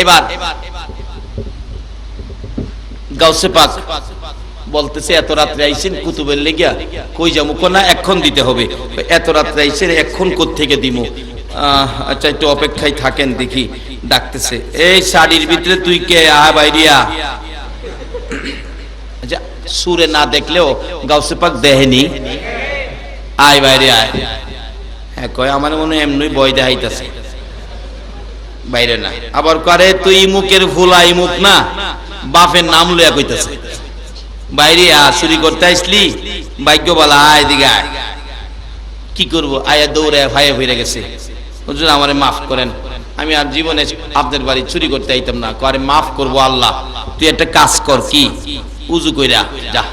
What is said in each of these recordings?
এবার গাউসে পাক বলতেছে এত রাত্রে আইছেন কুতুবের লেগিয়া, কই যাবো না এখন দিতে হবে। এত রাত্রে আইছেন এখন কোত্থেকে দিমু? আচ্ছা একটু অপেক্ষায় থাকেন দেখি। ডাকতেছে, এই শাড়ির ভিতরে তুই কে, আয় বাইরিয়া। আচ্ছা সুরে না দেখলেও গাউসে পাক দেহেনি, আয় বাইরে আয়। হ্যাঁ কয় আমার মনে হয় এমনি বয় দেখাইতেছে, বাইরে না। আবার করে তুই মুখের ফুলা ইমুক না, বাপের নাম লইয়া কইতেছে, বাইরে চুরি করতে আসলি, ভাগ্য বলা আয় দিকে আয়। কি করবো, আয়া দৌড়ে ভাইয়া ফিরে গেছে, হুজুর আমারে মাফ করেন, আমি আর জীবনে আপনার বাড়ি চুরি করতে আইতাম না। করে মাফ করবো আল্লাহ, তুই একটা কাজ কর, কি? উজু কইরা যা।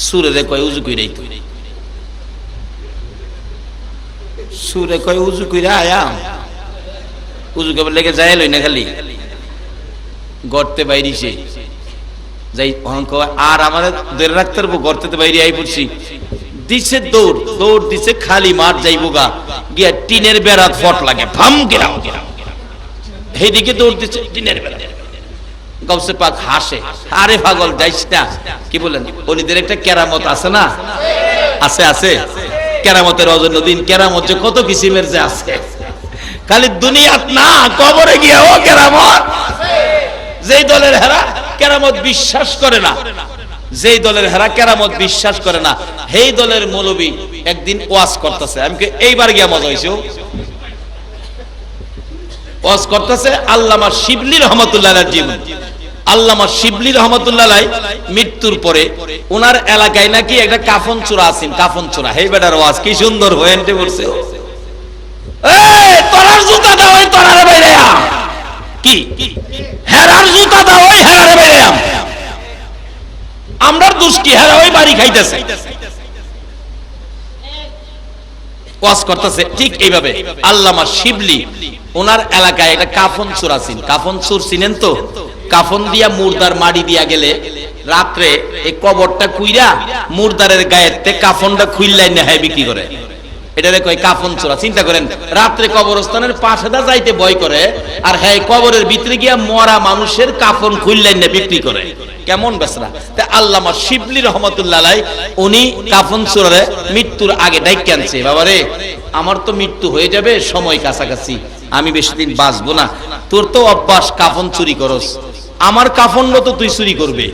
সুরে রে কয় উজু কইরাই, তুই সুরে কয় উজু কইরা আয়া। উজু কেবল লেগে যায় লই না, খালি গর্তে বাইরিছে যাই আর আমাদের ধরে রাখতে পারবো, গর্তে বাইরে আই পড়ছি। দিছে দৌড়, দৌড় দিছে, খালি মাঠ যাইবো গা, গিয়া টিনের বেড়াত ফট লাগে, ফাম গেরাম, এইদিকে দৌড় দিচ্ছে টিনের বেড়া। গাউসে পাক হাসে, আরে পাগল যাইস না। কি বলেন, ওলিদের একটা কেরামত আছে না? আছে আছে, কেরামতের অজন্যদিন কেরামত যে কত কিসিমের যে আছে, খালি দুনিয়াত না কবরে গিয়া ও কেরামত। যেই দলের হেরা কেরামত বিশ্বাস করে না, যেই দলের হেরা কেরামত বিশ্বাস করে না, সেই দলের মৌলবী একদিন ওয়াজ করতেছে। আমি এইবার গিয়া মজা হয়েছে, ওয়াজ করতেছে আল্লামা শিবলি রহমতুল্লাহ জীবন। আল্লামা শিবলি রহমতুল্লাহ মৃত্যুর পরে ওনার এলাকায় নাকি একটা কাফন চূড়া আছেন, কাফন চূড়া। হেই বেটার ওয়াজ কি সুন্দর হয়েন্টে বলছে, এই তোরার জুতা দাও, ওই তোরারে বাইরে আ। কি হেরার জুতা দাও, ওই হেরারে বাইরে আ। আমরার দোষ কি, হেরা ওই বাড়ি খাইতেছে। ওয়াজ করতেছে ঠিক এইভাবে আল্লামা শিবলি ওনার এলাকায় একটা কাফন চূড়া আছেন। কাফন চূড় চিনেন তো? কাফন দিয়া মুর্দার মাটি দিয়া গেলে রাত্রে এই কবরটা কুইরা মুর্দারের গায়েতে কাফনটা খুইল্লাই নেহায় বিক্রি করে, এটারে কয় কাফন চূড়া। চিন্তা করেন, রাত্রে কবরস্থানের পাশে দা যাইতে ভয় করে, আর হ্যাঁ কবরের ভিতরে গিয়া মরা মানুষের কাফন খুইল্লাই না বিক্রি করে, কেমন বেসরা। তা আল্লামা শিবলি রহমতুল্লাহ উনি কাফন চূড়ারে মৃত্যুর আগে ডাইকে আনছে, বাবারে আমার তো মৃত্যু হয়ে যাবে, সময় কাছাকাছি, আমি বেশি দিন বাঁচবো না, তোর তো অভ্যাস কাফন চুরি করস, আমার কাফন তো তুই চুরি করবে।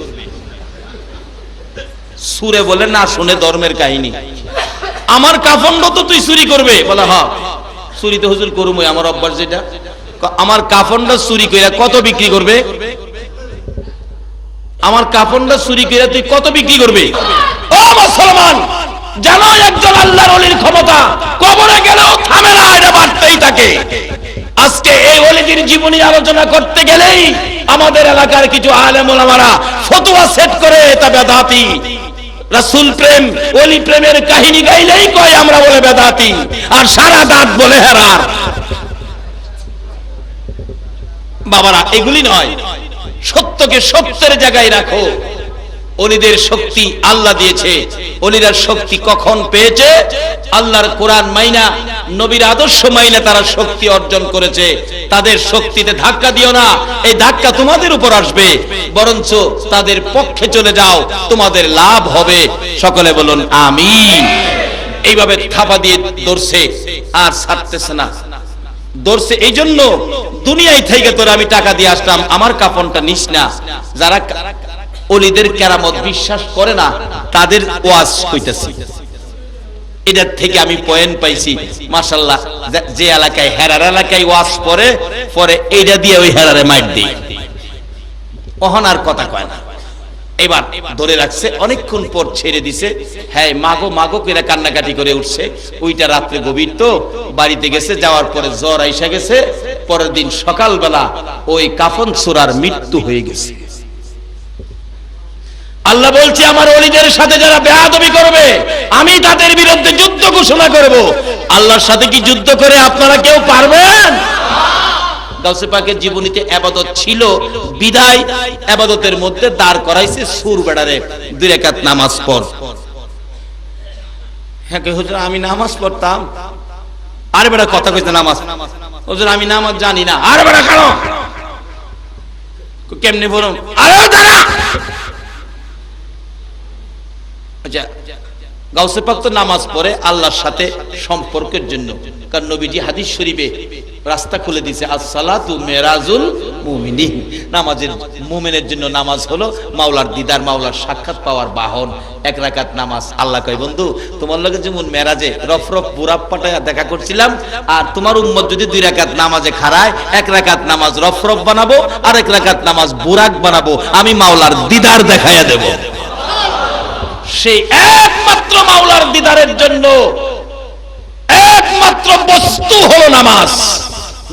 সুরে বলে না শুনে ধর্মের কাহিনী, আমার কাফন তো তুই চুরি করবে। বলে হ্যাঁ চুরি তো হুজুর করুম, আমার অভ্যাস যেটা। আমার কাফনটা চুরি কইরা কত বিক্রি করবে? আমার কাফনটা চুরি কইরা তুই কত বিক্রি করবে? ও মুসলমান, জানো একজন আল্লাহর ওলির ক্ষমতা কবরে গেলেও থামে না, এটা বাড়তেই থাকে। আজকে এই ওলিদের জীবনী আলোচনা করতে গেলেই আমাদের এলাকার কিছু আলেম ওলামারা ফতোয়া সেট করে এটা বেদাতি। রাসূল প্রেম, ওলি প্রেমের কাহিনী গাইলেই কয় আমরা বলে বেদাতি, আর সারা দাঁত বলে হেরার। বাবারা এগুলি নয়, সত্যকে সত্যের জায়গায় রাখো। ওলিদের শক্তি আল্লাহ দিয়েছে, ওলিরা শক্তি কখন পেয়েছে? আল্লাহর কোরআন মাইনা, নবীর আদর্শ মাইনা তারা শক্তি অর্জন করেছে। তাদের শক্তিতে ধাক্কা দিও না, এই ধাক্কা তোমাদের উপর আসবে, বরঞ্চ তাদের পক্ষে চলে যাও, তোমাদের লাভ হবে। সকলে বলুন আমিন। এইভাবে থাপা দিয়ে ধরছে আর ছাড়তেছে না, ধরছে এই জন্য দুনিয়ায় থেকে তোরা আমি টাকা দিয়ে আসলাম, আমার কাফনটা নিস না। যারা ওলিদের কেরামত বিশ্বাস করে না তাদের ওয়াজ কইতেছি, এটার থেকে আমি পয়েন্ট পাইছি। মাশাআল্লাহ, যে এলাকায় হেরার এলাকায় ওয়াজ পরে পরে এইটা দিয়ে ওই হেরারে মাইর দেই, ওহন আর কথা কয় না। এবার ধরে রাখছে, অনেকক্ষণ পর ছেড়ে দিছে। হ্যাঁ মাগো মাগো করে কান্নাকাটি করে উঠছে। ওইটা রাত্রে গভীর তো, বাড়িতে গেছে, যাওয়ার পরে জ্বর আইসা গেছে। পরের দিন সকালবেলা ওই কাফন চূড়ার মৃত্যু হয়ে গেছে। আল্লাহ বলছে আমার ওলিদের সাথে যারা বেয়াদবি করবে আমি তাদের বিরুদ্ধে যুদ্ধ ঘোষণা করব। আল্লাহর সাথে কি যুদ্ধ করে আপনারা কেউ পারবেন? গাউসে পাকের জীবনীতে ইবাদত ছিল বিদায়, ইবাদতের মধ্যে দাঁড় করাইছে সুর বেড়ারে 2 রাকাত নামাজ পড়। হ্যাঁ কে হুজুর আমি নামাজ পড়তাম। আরে বেটা কথা কইতে নামাজ, হুজুর আমি নামাজ জানি না। আরে বেটা কেন কেমনে বলুন, আরে দাঁড়া। আচ্ছা, গাউসে পাক তো নামাজ পড়ে আল্লাহর সাথে সম্পর্কের জন্য, কারণ নবীজি হাদিস শরীফে রাস্তা খুলে দিয়েছে, আসসালাতু মেরাজুল মুমিনিন, নামাজের মুমিনের জন্য নামাজ হলো মাওলার দিদার, মাওলার সাক্ষাৎ পাওয়ার বাহন। এক রাকাত নামাজ। আল্লাহ কয়, বন্ধু তোমার লগে যেমন মেরাজে রফ রফ বুরাব পাটায়া দেখা করছিলাম, আর তোমার উম্মত যদি 2 রাকাত নামাজে খাড়ায়, 1 রাকাত নামাজ রফ রফ বানাবো আর 1 রাকাত নামাজ বুরাক বানাবো, আমি মাওলার দিদার দেখাইয়া দেব। সেই একমাত্র মাওলার দিদারের জন্য একমাত্র বস্তু হলো নামাজ,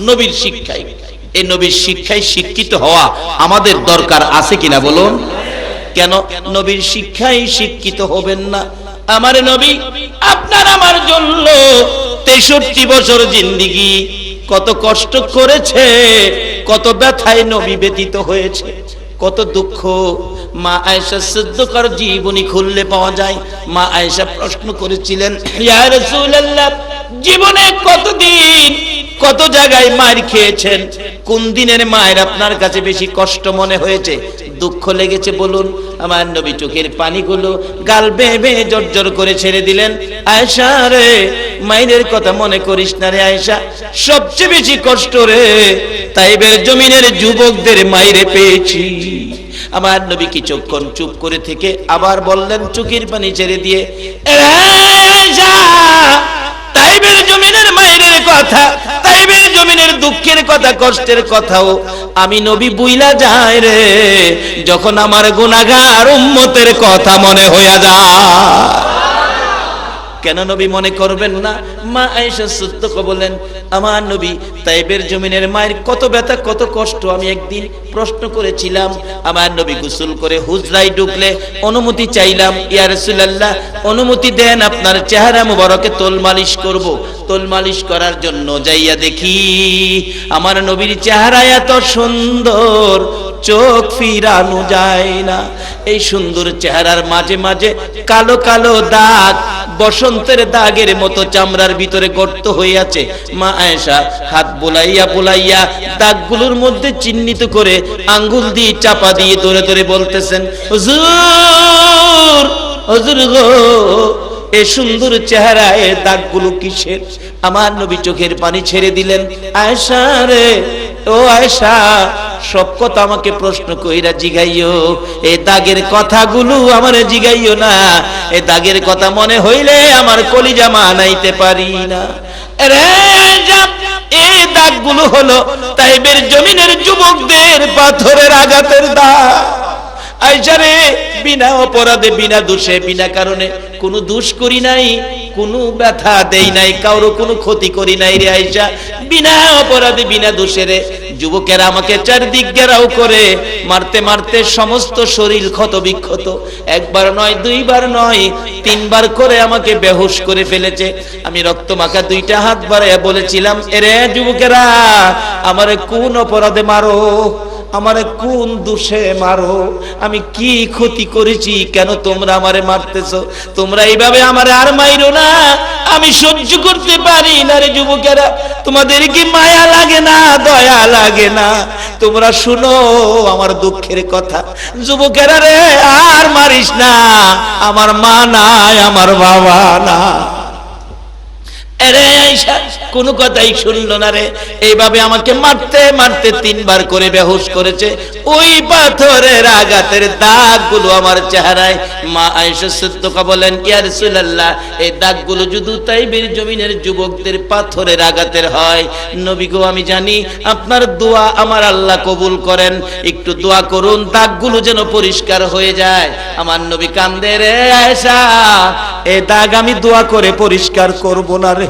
নবীর শিক্ষায়। এই নবীর শিক্ষায় শিক্ষিত হওয়া আমাদের দরকার আছে কিনা বলুন? কেন নবীর শিক্ষায় শিক্ষিত হবেন না? আমার নবী আপনার আমার জন্য 63 বছর জিন্দেগি কত কষ্ট করেছে, কত ব্যথায় নবী ব্যতীত হয়েছে, কত দুঃখ। মা আয়েশা সিদ্দিকার জীবনী খুললে পাওয়া যায়। মা আয়েশা প্রশ্ন করেছিলেন, ইয়া রাসূলুল্লাহ, জীবনে কতদিন কত জায়গায় মার খেয়েছেন, কোন দিনের মায়ের আপনার কাছে বেশি কষ্ট মনে হয়েছে, দুঃখ লেগেছে বলুন? আমার নবী চোখের পানিগুলো গাল বেয়ে বেয়ে জর্জর করে ছেড়ে দিলেন। আয়েশা রে, মায়ের কথা মনে করিস না রে আয়েশা, সবচেয়ে বেশি কষ্ট রে তাইবের জমিনের যুবকদের মাইরে পেয়েছি। আমার নবী কিছুক্ষণ চুপ করে থেকে আবার বললেন চোখের পানি ছেড়ে দিয়ে, আয়েশা, তাইবের জমিনের মায়ের কথা, তাইবের জমিনের দুঃখের কথা, কষ্টের কথাও আমি নবী বুইলা যায় রে, যখন আমার গুনাহগার উম্মতের কথা মনে হইয়া যায়। কেন নবী মনে করবেন না? মা আয়েশা সিদ্দিকা বলেন, আমার নবী তাইবের জমিনের মায়ের কত ব্যথা কত কষ্ট আমি একদিন প্রশ্ন করেছিলাম। আমার নবী গোসল করে হুজরায় ঢুকলে অনুমতি চাইলাম, ইয়া রাসূলুল্লাহ অনুমতি দেন আপনার চেহারা মুবারকে তোল মালিশ করব। তোল মালিশ করার জন্য যাইয়া দেখি আমার নবীর চেহারা এত সুন্দর, চোখ ফিরানো যায় না। এই সুন্দর চেহারার মাঝে মাঝে কালো কালো দাগ, বসন্তের দাগের মতো চামড়ার ভিতরে গর্ত হইয়াছে। মা আয়েশা হাত বুলাইয়া বুলাইয়া দাগগুলোর মধ্যে চিহ্নিত করে আঙ্গুল দিয়ে চাপা দিয়ে ধরে ধরে বলতেছেন, হুজুর হুজুর গো, এই সুন্দর চেহারা এ দাগগুলো কিসের? আমার নবী চোখের পানি ছেড়ে দিলেন, আয়েশা রে, ও আয়েশা, সব কথা আমাকে প্রশ্ন কইরা জিগাইও, এই দাগের কথাগুলো আমারে জিগাইও না। এই দাগের কথা মনে হইলে আমার কলিজা মানাইতে পারি না রে। এই দাগগুলো হলো তাইবের জমিনের যুবকদের পাথরের আঘাতের দাগ। আয়েশা রে, বিনা অপরাধে, বিনা দোষে, বিনা কারণে কোনো দোষ করি নাই, কোনো ব্যথা দেই নাই, কারো কোনো ক্ষতি করি নাই রে আয়েশা, বিনা অপরাধে বিনা দোষে রে। যুবকেরা আমাকে চারদিক ঘেরাও করে মারতে মারতে সমস্ত শরীর ক্ষত বিক্ষত, একবার নয়, দুইবার নয়, 3 বার করে আমাকে বেহুশ করে ফেলেছে। আমি রক্তমাখা 2টা হাত বাড়াইয়া বলেছিলাম, এরে যুবকেরা, আমারে কোন অপরাধে মারো, আমারে কোন দোষে মারো, আমি কি ক্ষতি করেছি, কেন তোমরা আমারে মারতেছো? তোমরা এইভাবে আমারে আর মাইরো না, আমি সহ্য করতে পারি না রে যুবকেরা। তোমাদের কি মায়া লাগে না, দয়া লাগে না? তোমরা শুনো আমার দুঃখের কথা। যুবকেরা রে, আর মারিস না, আমার মা নাই, আমার বাবা না। আরে আয়েশা কোনো কথাই শুনলো না রে, এইভাবে আমাকে মারতে মারতে 3 বার করে বেহুশ করেছে। ওই পাথরের আঘাতের দাগগুলো আমার চেহারায়। মা আয়েশা সিদ্দিকা বলেন, ইয়া রাসূলুল্লাহ, এই দাগগুলো যদি তাইবের জমিনের যুবকদের পাথরের আঘাতের হয়, নবী গো আমি জানি আপনার দোয়া আমার আল্লাহ কবুল করেন, একটু দোয়া করুন দাগগুলো যেন পরিষ্কার হয়ে যায়। আমার নবী কান্দে, রে আয়েশা, এই দাগ আমি দোয়া করে পরিষ্কার করব না রে,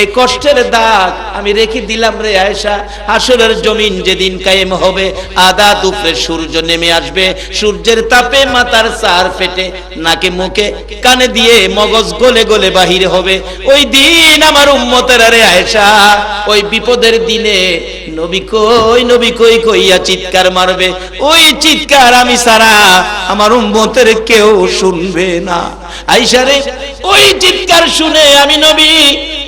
এই কষ্টের দাগ আমি রেখে দিলাম রে আয়েশা। হাসরের জমিন যেদিন কায়েম হবে, আদা দুপুরে সূর্য নেমে আসবে, সূর্যের তাপে মাথার চার ফেটে, নাকে মুখে কানে দিয়ে মগজ গলে গলে বাহির হবে। ওই দিন আমার উম্মতেরা রে আয়েশা, ওই বিপদের দিনে নবী কই, নবী কই কইয়া চিৎকার মারবে। ওই চিৎকার আমি সারা আমার উম্মতের কেউ শুনবে না। আয়েশা রে, ওই চিৎকার শুনে আমি নবী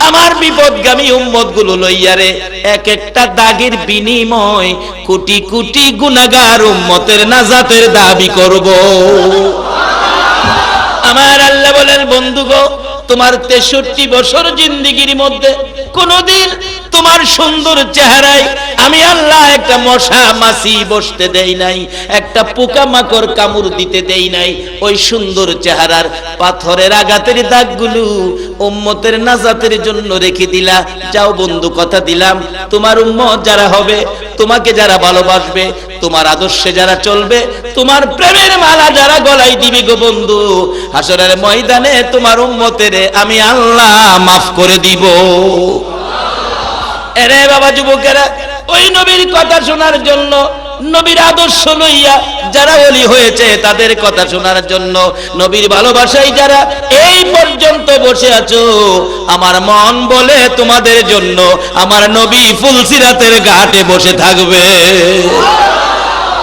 আমার বিপদগামী উম্মত গুলো লইয়ারে এক একটা দাগের বিনিময় কোটি কোটি গুনাহগার উম্মতের নাজাতের দাবি করব। আমার আল্লাহ বলেন, বন্ধুগো, তোমার 63 বছর জিন্দেগির মধ্যে কোনদিন তোমার সুন্দর চেহারায় আমি আল্লাহ একটা মশা মাছি বসতে দেই নাই, একটা পোকামাকড় কামড় দিতে দেই নাই। ওই সুন্দর চেহারার পাথরের আঘাতের দাগগুলো উম্মতের নাজাতের জন্য রেখে দিলা। যাও বন্ধু, কথা দিলাম, তোমার উম্মত যারা হবে, তোমাকে যারা ভালোবাসবে, তোমার আদর্শে যারা চলবে, তোমার প্রেমের মালা যারা গলায় দিবে গো বন্ধু, হাসরের ময়দানে তোমার উম্মতের আমি আল্লাহ মাফ করে দিব। এরে বাবা যুবকেরা, ওই নবীর কথা শোনার জন্য, নবীর আদর্শ লইয়া যারা ওলি হয়েছে তাদের কথা শোনার জন্য, নবীর ভালোবাসায় যারা এই পর্যন্ত বসে আছো, আমার মন বলে তোমাদের জন্য আমার নবী ফুলসিরাতের ঘাটে বসে থাকবে।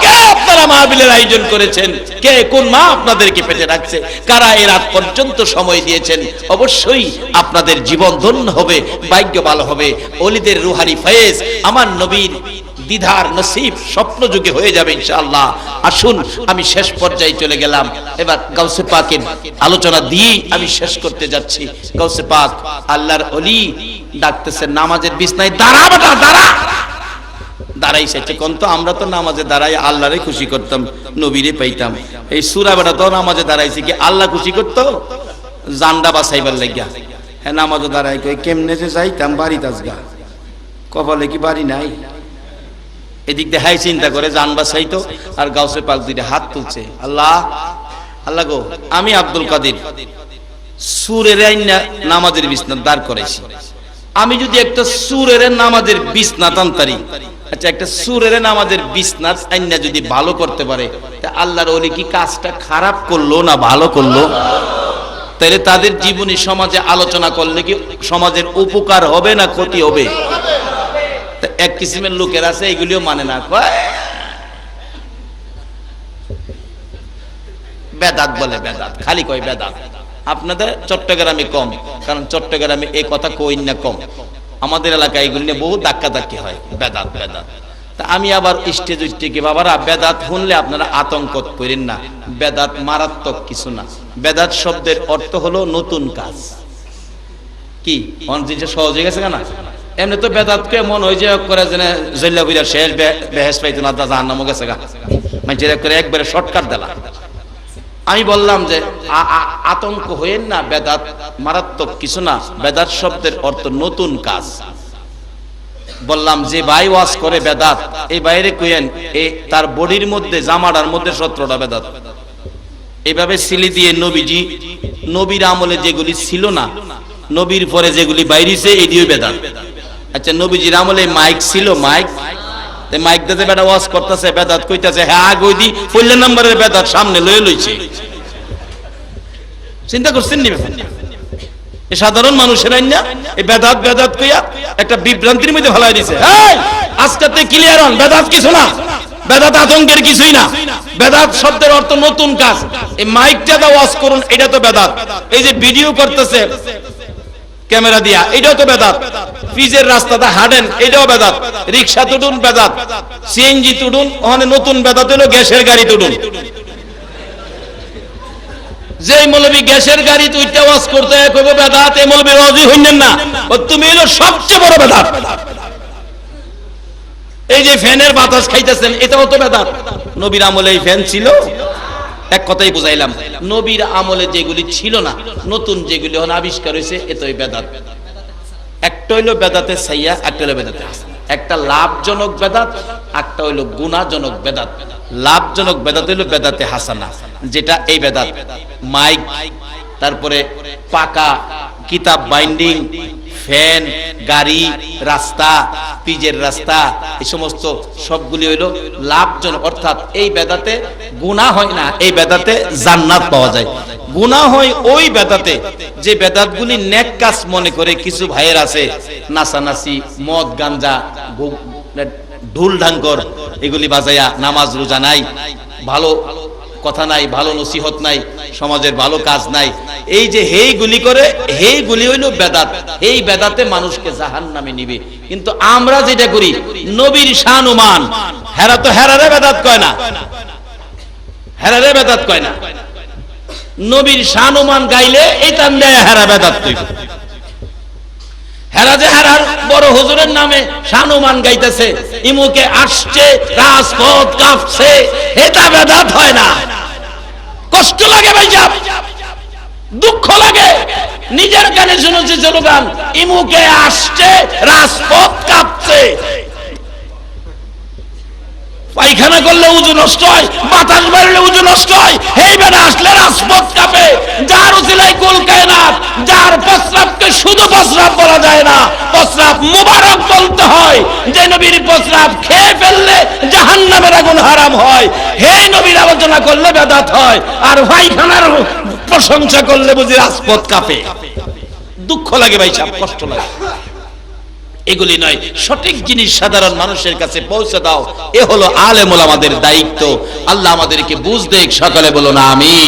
কে আপনারা মাহফিলের আয়োজন করেছেন? কে কোন মা আপনাদেরকে পেটে রাখছে? কারা এই রাত পর্যন্ত সময় দিয়েছেন? অবশ্যই আপনাদের জীবন ধন্য হবে, ভাগ্য ভালো হবে। ওলিদের রুহানি ফয়েজ আমার নবীর দিদার নসিব স্বপ্ন যুগে হয়ে যাবে ইনশাআল্লাহ। আসুন, আমি শেষ পর্যায়ে চলে গেলাম। এবার গাউসে পাকের আলোচনা দিয়ে আমি শেষ করতে যাচ্ছি। গাউসে পাক আল্লাহর ওলি ডাকতেছেন নামাজের বিছনায়, দাঁড়া বেটা দাঁড়া। দাঁড়াইছে কোন? তো আমরা তো নামাজে দাঁড়াই আল্লাহরে খুশি করতাম, নবীরে পাইতাম। এই সূরা বেটা তো নামাজে দাঁড়াইছে কি আল্লাহ খুশি করতো? জান্ডা বাঁচাইবার লাগিয়া। হ্যাঁ, নামাজে দাঁড়াই কই কেমনে যে যাইতাম বাড়ি তাজগা, কপালে কি বাড়ি নাই? এদিক দিয়ে হাই চিন্তা করে জান বাঁচাইতো, আর গাউসে পাক দুইটা হাত তুলছে, আল্লাহ আল্লাহ গো, আমি আব্দুল কাদের সুরের আইনা নামাজের বিছনা দাঁড় করাইছি। আমি যদি একটা সুরের নামাজের বিছনা টানতারি, আচ্ছা একটা সুরের নামাজের বিছনা আইনা যদি ভালো করতে পারে, তা আল্লাহর ওলি কি কাজটা খারাপ করলো না ভালো করলো? তাহলে তাদের জীবনী সমাজে আলোচনা করলে কি সমাজের উপকার হবে না ক্ষতি হবে? এক কিসিমের লোকের আছে এগুলিও মানে না, কয় বেদাত বলে, বেদাত খালি কয় বেদাত। আপনাদের চট্টগ্রামে কম, কারণ চট্টগ্রামে এই কথা কই না কম। আমাদের এলাকায় এগুলি নিয়ে বহু ধাক্কাধাক্কি হয়, বেদাত বেদাত। তা আমি আবার স্টেজ উঠতে বাবারা, বেদাত শুনলে আপনারা আতঙ্ক করেন না, বেদাত মারাত্মক কিছু না। বেদাত শব্দের অর্থ হলো নতুন কাজ। কি জিনিসটা সহজ হয়ে গেছে না? এমনি তো বেদাতকে মন হয়ে যায় করে জেনে জল্লা বুঝা শেষ বেহেস পাইতো না, জাহান্নামও গেছে গা, মানে করে একবারে শর্টকাট দিলা। আমি বললাম যে আতঙ্ক হইেন না, বেদাত মারাত্মক কিছু না। বেদাত শব্দের অর্থ নতুন কাজ। বললাম যে ভাই ওয়াজ করে বেদাত, এই বাইরে কইেন এই তার বডির মধ্যে জামাটার মধ্যে 17টা বেদাত। এইভাবে সিলি দিয়ে নবীজি নবীর আমলে যেগুলি ছিল না, নবীর পরে যেগুলি বাইরেছে এটিও বেদাত। আচ্ছা নবীজির আমলে মাইক ছিল, মাইক মাইক দিতে বেটা ওয়াজ করতেছে, বেদাত কইতাছে, হ্যাঁ গইদি 14 নম্বরের বেদাত সামনে লয়ে লইছে। চিন্তা করছেন নি? এই সাধারণ মানুষের না এই বেদাত বেদাত কইয়া একটা বিভ্রান্তির মধ্যে ফেলাই দিছে। এই আজকে ক্লিয়ার হন, বেদাত কিছু না, বেদাত আতঙ্কের কিছুই না। বেদাত শব্দের অর্থ নতুন কাজ। এই মাইকটা দা ওয়াজ করুন, এটা তো বেদাত। এই যে ভিডিও করতেছে ক্যামেরা দিয়া, এটাও তো বেদাত। ফ্রিজের রাস্তাটা হাঁটেন, এটাও বেদাত। রিক্সা তুডুন বেদাত, সিএনজি তুডুন, ওখানে নতুন বেদাত হলো গ্যাসের গাড়ি তুডুন। যে মৌলবী গ্যাসের গাড়ি তুইটা ওয়াজ করতে কইবো বেদাত, এই মৌলবী রাজি হইলেন না, তুমি হলো সবচেয়ে বড় বেদাত। এই যে ফ্যানের বাতাস খাইতেছেন, এটাও তো বেদাত। নবীর আমলে এই ফ্যান ছিল? এক কথাই বুঝাইলাম, নবীর আমলে যেগুলি ছিল না, নতুন যেগুলি এখন আবিষ্কার হয়েছে, এতই বেদাত। একটা হইলো বেদাতে সাইয়া, একটা হইলো বেদাতে হাসান। একটা লাভজনক বেদাত, একটা হইলো গুনাহজনক বেদাত। লাভজনক বেদাত হইলো বেদাতে হাসানা, যেটা এই বেদাত। মাইক, তারপরে পাকা কিতাব বাইন্ডিং, ফ্যান, গাড়ি, রাস্তা, পিজের রাস্তা, এই সমস্ত সবগুলি হইল লাভজনক। অর্থাৎ এই বেদাতে গুনাহ হয় না, এই বেদাতে জান্নাত পাওয়া যায়। গুনাহ হয় ওই বেদাতে যে বেদাতগুলি নেক কাজ মনে করে কিছু ভাইয়ের আছে, নাচানাচি, মদ গাঞ্জা, ঢুল ঢাঙ্কর এগুলি বাজাইয়া নামাজ রোজা নাই, ভালো কথা নাই, ভালো নসিহত নাই, সমাজের ভালো কাজ নাই। এই যে হেইগুলি করে, হেইগুলি হইল বেদাত। এই বেদাতে মানুষকে জাহান্নামে নিবে। কিন্তু আমরা যেটা করি, নবীর শান ও মান, হেরা তো হেরারে বেদাত কয় না, হেরারে বেদাত কয় না। নবীর শান ও মান গাইলে এই টান দেয় হেরা বেদাত তৈরি। হেরা যে হেরার বড় হুজুরের নামে শান ও মান গাইতেছে, ইমুকে আসছে, রাজপথ কাঁপছে, এটা বেদাত হয় না। কষ্ট লাগে ভাই, যাব দুঃখ লাগে। নিজের কানে শুনেছি স্লোগান, ইমুকে আসছে, রাজপথ কাঁপছে। পায়খানা করলে উজু নষ্ট হয়, বাতাস বাড়লে উজু নষ্ট হয়, এই বেড়া আসলে রাজপথ কাঁপে। যার উসিলাই কুল কায়নাত, যার প্রস্রাবকে শুধু প্রস্রাব বলা যায় না, প্রস্রাব মুবারক বলতে হয়। যে নবীর প্রস্রাব খেয়ে ফেললে জাহান্নামের আগুন হারাম হয়, হে নবীর আলোচনা করলে বেদাত হয়। আর পায়খানার প্রশংসা করলে বুঝি রাজপথ কাঁপে। দুঃখ লাগে ভাই সাহেব, কষ্ট লাগে। এগুলি নয়, সঠিক জিনিস সাধারণ মানুষের কাছে পৌঁছে দাও। এ হলো আলেম ওলামাদের দায়িত্ব। আল্লাহ আমাদেরকে বুঝ দেখ, সকলে বলো না আমিন।